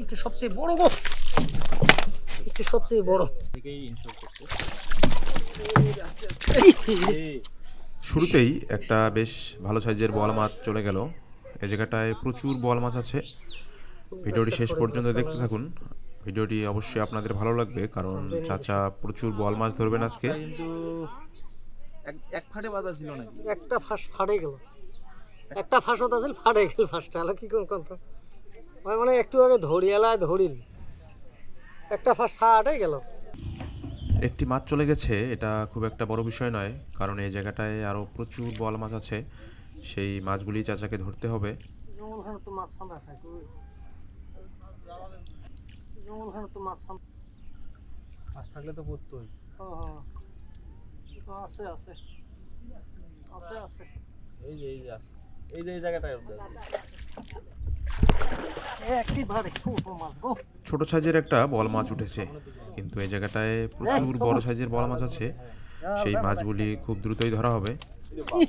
এটা সবচেয়ে বড় গো, এটা সবচেয়ে বড়। শুরুতেই একটা বেশ ভালো সাইজের বোয়াল মাছ চলে গেল। এই জায়গাটায় প্রচুর বোয়াল মাছ আছে। ভিডিওটি শেষ পর্যন্ত দেখতে থাকুন। ভিডিওটি অবশ্যই আপনাদের ভালো লাগবে, কারণ চাচা প্রচুর বোয়াল মাছ ধরবেন আজকে। কিন্তু এক ফাটে বাঁধা ছিল নাকি? একটা ফাঁস ফাড়ে গেল, একটা ফাঁস হতে আছিল ফাড়ে গেল ফাঁসটা। হলো কি কোন কথা মানে একটু আগে ধরিয়ালায় ধরিল, একটা ফাঁস ফাটে গেল। একটি মাছ চলে গেছে, এটা খুব একটা বড় বিষয় নয়, কারণ এই জায়গাটায় আরও প্রচুর বোয়াল মাছ আছে। সেই মাছগুলি চাচাকে ধরতে হবে। জঙ্গলখানে তো মাছ ফাঁদা খায়, জঙ্গলখানে তো মাছ ফাঁদা মাছ থাকলে তো পড়তোই। আছে আছে আছে আছে। এই যে এই জায়গাটায় একটি ভারে ছোট মাছ গো। ছোট সাইজের একটা বোয়াল মাছ উঠেছে, কিন্তু এই জায়গাটায় প্রচুর বড় সাইজের বোয়াল মাছ আছে। সেই মাছগুলি খুব দ্রুতই ধরা হবে।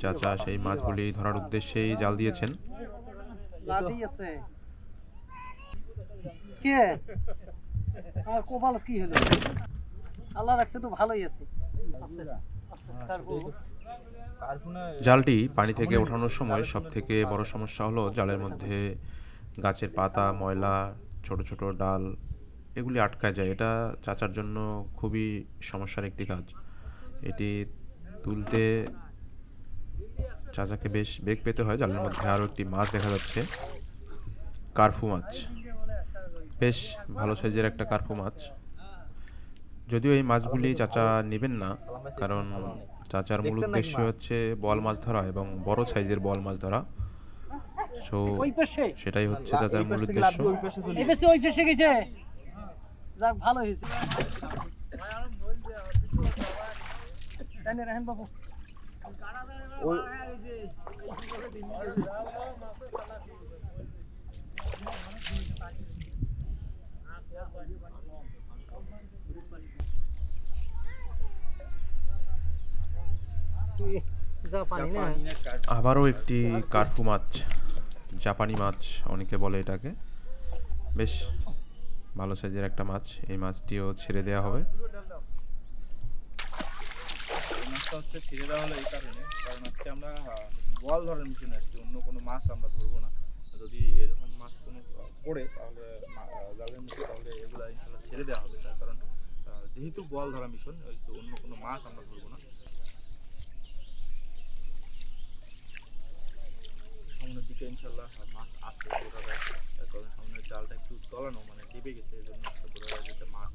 চাচা সেই মাছগুলি ধরার উদ্দেশ্যেই জাল দিয়েছেন। লাঠি আছে কে? আমার কপাল কি হলো? আল্লাহ রাখছে তো ভালোই আছে। আছে আছে তারপর জালটি পানি থেকে ওঠানোর সময় সবথেকে বড় সমস্যা হলো জালের মধ্যে গাছের পাতা, ময়লা, ছোট ছোট ডাল এগুলি আটকায় যায়। এটা চাচার জন্য খুবই সমস্যার একটি কাজ। এটি তুলতে চাচাকে বেশ বেগ পেতে হয়। জালের মধ্যে আরও একটি মাছ দেখা যাচ্ছে, কার্ফু মাছ। বেশ ভালো সাইজের একটা কার্ফু মাছ। যদিও এই মাছগুলি চাচা নেবেন না, কারণ চাচার মূল উদ্দেশ্য হচ্ছে বোয়াল মাছ ধরা এবং বড় সাইজের বোয়াল মাছ ধরা। সো সেটাই হচ্ছে চাচার মূল উদ্দেশ্য। এই পাশে ওই পাশে গেছে, যাক ভালো হয়েছে। টানে রাখেন বাবু। আবারও একটি কার্ফু মাছ, জাপানি মাছ অনেকে বলে এটাকে। বেশ ভালো সাইজের একটা মাছ। এই মাছটিও ছেড়ে দেওয়া হবে। মাছটা হচ্ছে ছেড়ে দেওয়া হলো এই কারণে, কারণ আজকে আমরা বোয়াল ধরার মিশনে আসছি, অন্য কোনো মাছ আমরা ধরবো না। যদি এরকম মাছ কোনো পড়ে তাহলে জালের মধ্যে, তাহলে এগুলো ইনশাল্লাহ ছেড়ে দেওয়া হবে। তার কারণ যেহেতু বোয়াল ধরা মিশন, অন্য কোনো মাছ আমরা ধরবো না। সামনের দিকে ইনশাল্লাহ মাছ আসবে বোঝা যায়, তার কারণ সামনের জালটা একটু তলানো, মানে ডেবে গেছে, এই জন্য বোঝা যায় যে মাছ।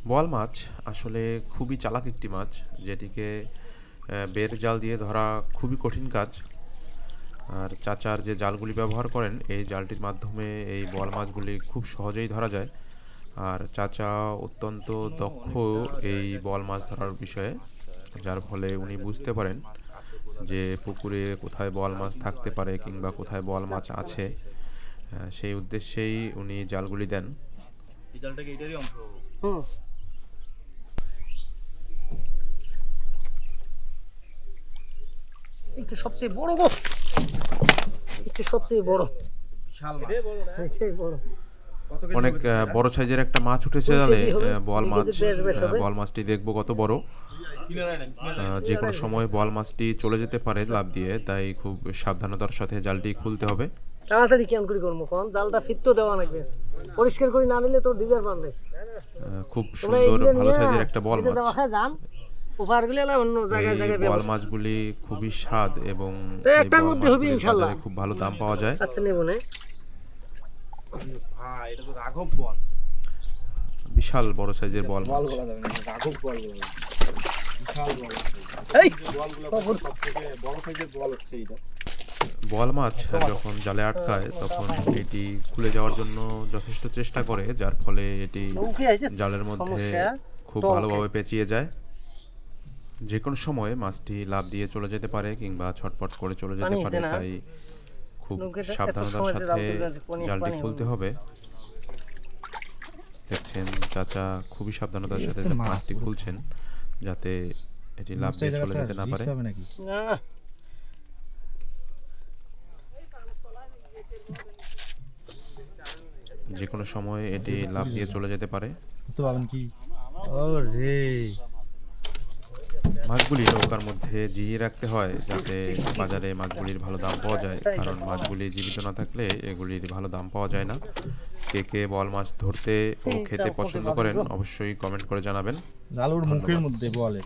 বোয়াল মাছ আসলে খুবই চালাক একটি মাছ, যেটিকে বের জাল দিয়ে ধরা খুবই কঠিন কাজ। আর চাচার যে জালগুলি ব্যবহার করেন, এই জালটির মাধ্যমে এই বোয়াল মাছগুলি খুব সহজেই ধরা যায়। আর চাচা অত্যন্ত দক্ষ এই বোয়াল মাছ ধরার বিষয়ে, যার ফলে উনি বুঝতে পারেন যে পুকুরে কোথায় বোয়াল মাছ থাকতে পারে কিংবা কোথায় বোয়াল মাছ আছে। সেই উদ্দেশ্যেই উনি জালগুলি দেন। এই জালটাকে এটারই অংশ। এটা সবচেয়ে বড় গো, এটা সবচেয়ে বড়, বিশাল বড়। অনেক বড় সাইজের একটা মাছ উঠেছে জালে, বোয়াল মাছ। বোয়াল মাছটি দেখবো কত বড়। যে কোনো সময় বোয়াল মাছটি চলে যেতে পারে লাফ দিয়ে, তাই খুব সাবধানতার সাথে জালটি খুলতে হবে। তাড়াতাড়ি কেমন করে করবো, কোন জালটা ফিরতে দেওয়া লাগবে, পরিষ্কার করে না নিলে তো দিবার পারবে। খুব সুন্দর ভালো সাইজের একটা বোয়াল মাছ। বোয়াল মাছগুলি খুবই স্বাদ এবং খুব ভালো দাম পাওয়া যায়। বিশাল বড় সাইজের বোয়াল মাছ। বোয়াল মাছ যখন জালে আটকায় তখন এটি খুলে যাওয়ার জন্য যথেষ্ট চেষ্টা করে, যার ফলে এটি জালের মধ্যে খুব ভালোভাবে পেঁচিয়ে যায়। যে কোনো সময় মাছটি লাফ দিয়ে চলে যেতে পারে কিংবা ছটপট করে চলে যেতে পারে, তাই খুব সাবধানতার সাথে জালটি খুলতে হবে। দেখছেন চাচা খুবই সাবধানতার সাথে মাছটি খুলছেন, যাতে এটি লাফ দিয়ে চলে যেতে না পারে। যে কোনো সময় এটি লাফ দিয়ে চলে যেতে পারে। তো পাবেন কি ও রে মাছগুলি নৌকার মধ্যে জিইয়ে রাখতে হয় যাতে বাজারে মাছগুলির ভালো দাম পাওয়া যায়, কারণ মাছগুলি জীবিত না থাকলে এগুলির ভালো দাম পাওয়া যায় না। কে কে বোয়াল মাছ ধরতে ও খেতে পছন্দ করেন অবশ্যই কমেন্ট করে জানাবেন। আলুর মুখের মধ্যে বলে